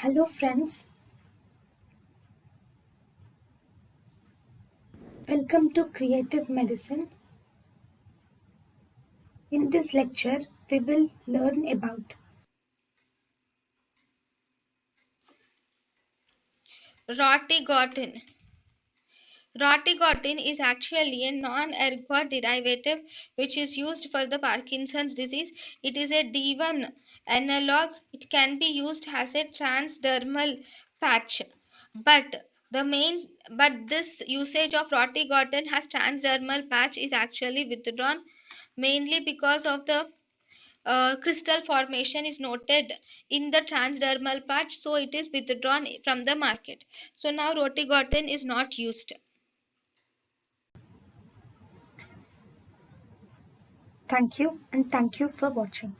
Hello, friends. Welcome to Creative Medicine. In this lecture, we will learn about Rotigotine. Rotigotine is actually a non-ergot derivative which is used for the Parkinson's disease. It is a D1 analog. It can be used as a transdermal patch. But this usage of rotigotine as transdermal patch is actually withdrawn mainly because of the crystal formation is noted in the transdermal patch, so it is withdrawn from the market. So now rotigotine is not used. thank you and thank you for watching.